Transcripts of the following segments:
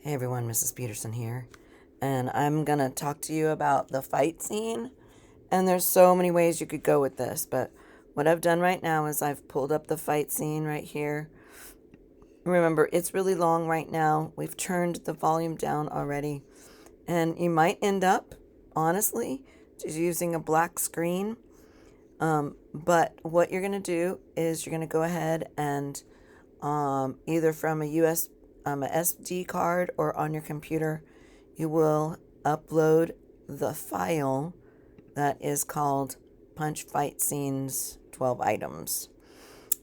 Hey everyone, Mrs. Peterson here, and I'm gonna talk to you about the fight scene. And there's so many ways you could go with this, but what I've done right now is I've pulled up the fight scene right here. Remember, it's really long right now. We've turned the volume down already, and you might end up, honestly, just using a black screen. But what you're gonna do is you're gonna go ahead and either from a SD card or on your computer, you will upload the file that is called Punch Fight Scenes 12 Items.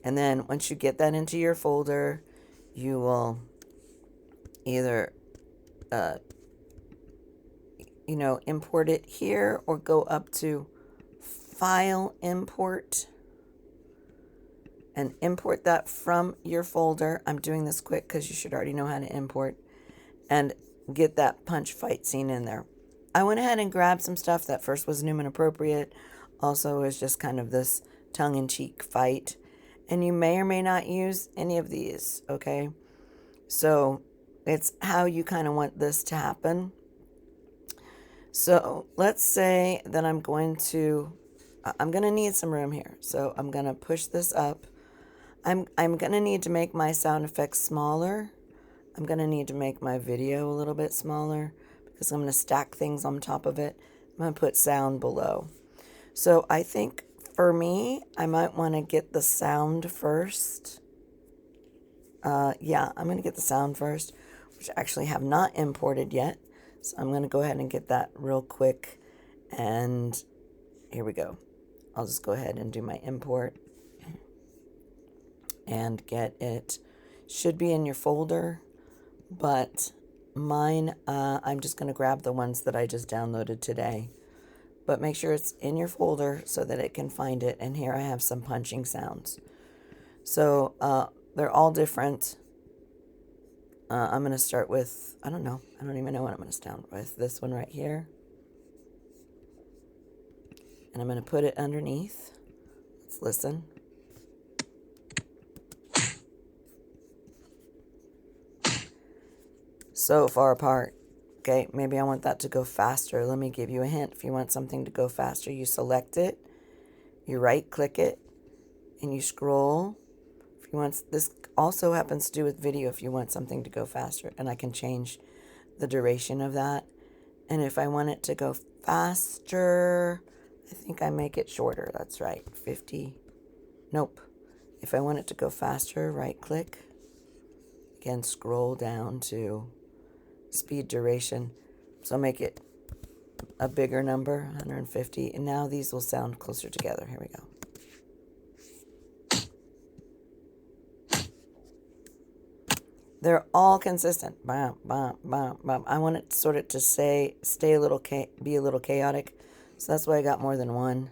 And then once you get that into your folder, you will either, uh, import it here or go up to File Import and import that from your folder. I'm doing this quick because you should already know how to import, and get that punch fight scene in there. I went ahead and grabbed some stuff that first was new and appropriate. Also is just kind of this tongue-in-cheek fight. And you may or may not use any of these, okay? So it's how you kind of want this to happen. So let's say that I'm going to need some room here. So I'm going to push this up. I'm going to need to make my sound effects smaller. I'm going to need to make my video a little bit smaller because I'm going to stack things on top of it. I'm going to put sound below. So I think for me, I might want to get the sound first. I'm going to get the sound first, which I actually have not imported yet. So I'm going to go ahead and get that real quick. And here we go. I'll just go ahead and do my import and get it. Should be in your folder, but mine, I'm just going to grab the ones that I just downloaded today. But make sure it's in your folder so that it can find it. And here I have some punching sounds. So they're all different. I'm going to start with, I don't even know what I'm going to start with. This one right here. And I'm going to put it underneath. Let's listen. So far apart. Okay, maybe I want that to go faster. Let me give you a hint. If you want something to go faster, you select it, you right click it, and you scroll. If you want, this also happens to do with video if you want something to go faster, and I can change the duration of that. And if I want it to go faster, I think I make it shorter. That's right, 50. Nope. If I want it to go faster, right click. Again, scroll down to speed duration. So make it a bigger number, 150. And now these will sound closer together. Here we go. They're all consistent. Bam, bam, bam, bam. I want it sort of to stay a little, be a little chaotic. So that's why I got more than one,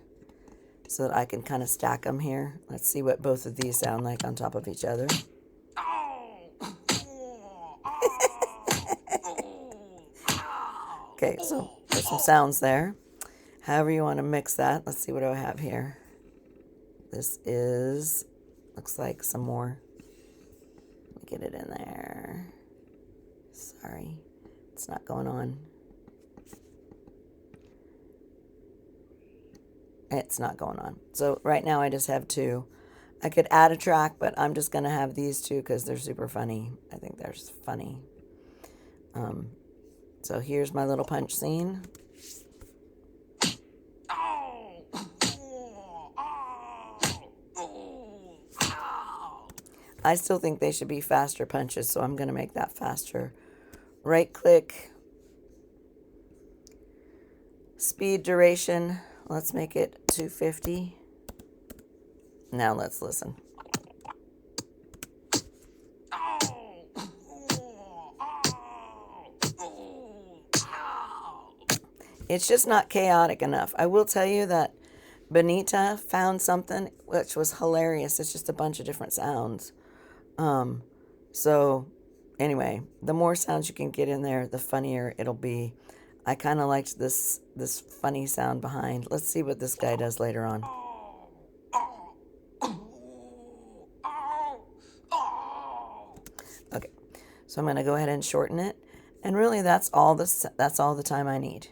so that I can kind of stack them here. Let's see what both of these sound like on top of each other. Okay, so there's some sounds there. However you want to mix that. Let's see what do I have here. This looks like some more. Let me get it in there. Sorry, it's not going on. It's not going on. So right now I just have two. I could add a track, but I'm just going to have these two because they're super funny. I think they're funny. So here's my little punch scene. I still think they should be faster punches, so I'm going to make that faster. Right click. Speed duration. Let's make it 250. Now let's listen. It's just not chaotic enough. I will tell you that Benita found something which was hilarious. It's just a bunch of different sounds. So anyway, the more sounds you can get in there, the funnier it'll be. I kind of liked this funny sound behind. Let's see what this guy does later on. Okay, so I'm going to go ahead and shorten it. And really that's all the time I need.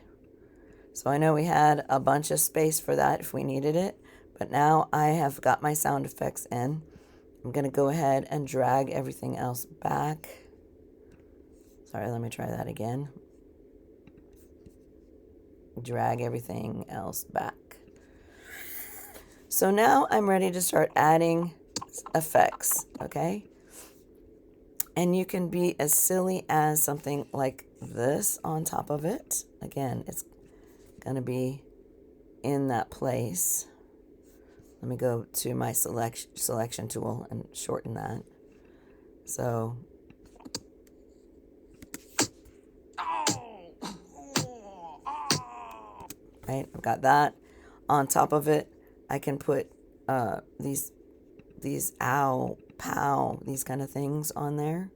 So I know we had a bunch of space for that if we needed it, but now I have got my sound effects in. I'm going to go ahead and drag everything else back. Sorry, let me try that again. Drag everything else back. So now I'm ready to start adding effects, okay? And you can be as silly as something like this on top of it. Again, it's going to be in that place. Let me go to my selection tool and shorten that. So, right, I've got that. On top of it, I can put these ow, pow, these kind of things on there.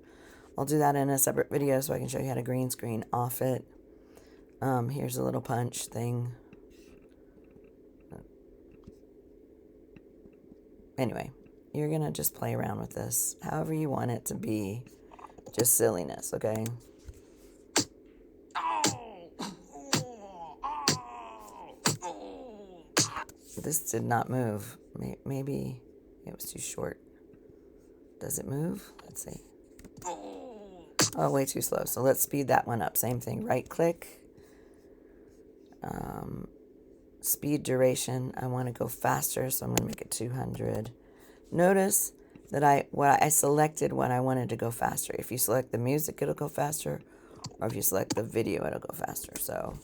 I'll do that in a separate video so I can show you how to green screen off it. Here's a little punch thing. Anyway, you're going to just play around with this however you want it to be. Just silliness, okay? This did not move. Maybe it was too short. Does it move? Let's see. Oh, way too slow. So let's speed that one up. Same thing. Right click. Speed duration. I want to go faster, so I'm going to make it 200. Notice that I selected when I wanted to go faster. If you select the music, it'll go faster. Or if you select the video, it'll go faster. So.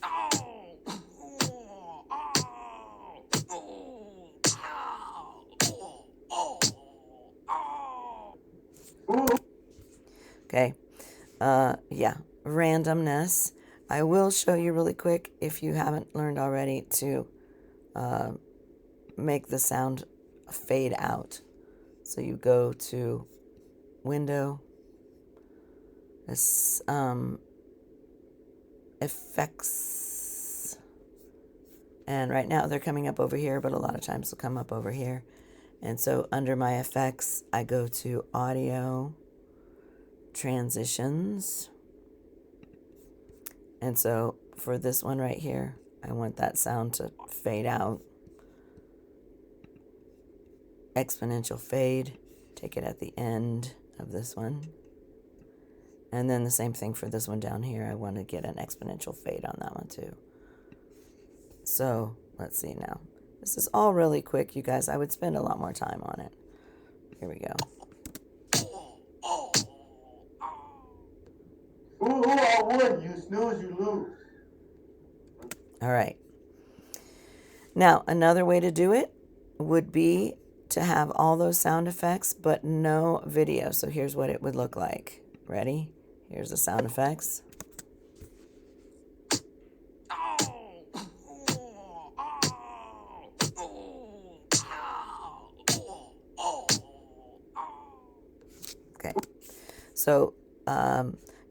Okay. Yeah. Randomness. I will show you really quick, if you haven't learned already, to make the sound fade out. So you go to Window, this Effects, and right now they're coming up over here, but a lot of times they'll come up over here. And so under my effects, I go to Audio, Transitions. And so for this one right here, I want that sound to fade out. Exponential fade, take it at the end of this one. And then the same thing for this one down here. I want to get an exponential fade on that one too. So let's see now. This is all really quick, you guys. I would spend a lot more time on it. Here we go. Ooh, I would. You snooze, you lose. All right. Now, another way to do it would be to have all those sound effects, but no video. So here's what it would look like. Ready? Here's the sound effects. Okay. So,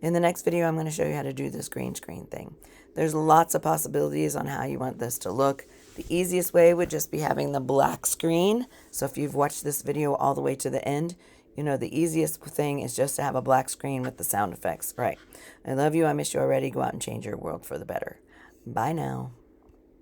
in the next video, I'm going to show you how to do this green screen thing. There's lots of possibilities on how you want this to look. The easiest way would just be having the black screen. So if you've watched this video all the way to the end, you know the easiest thing is just to have a black screen with the sound effects. Right. I love you. I miss you already. Go out and change your world for the better. Bye now.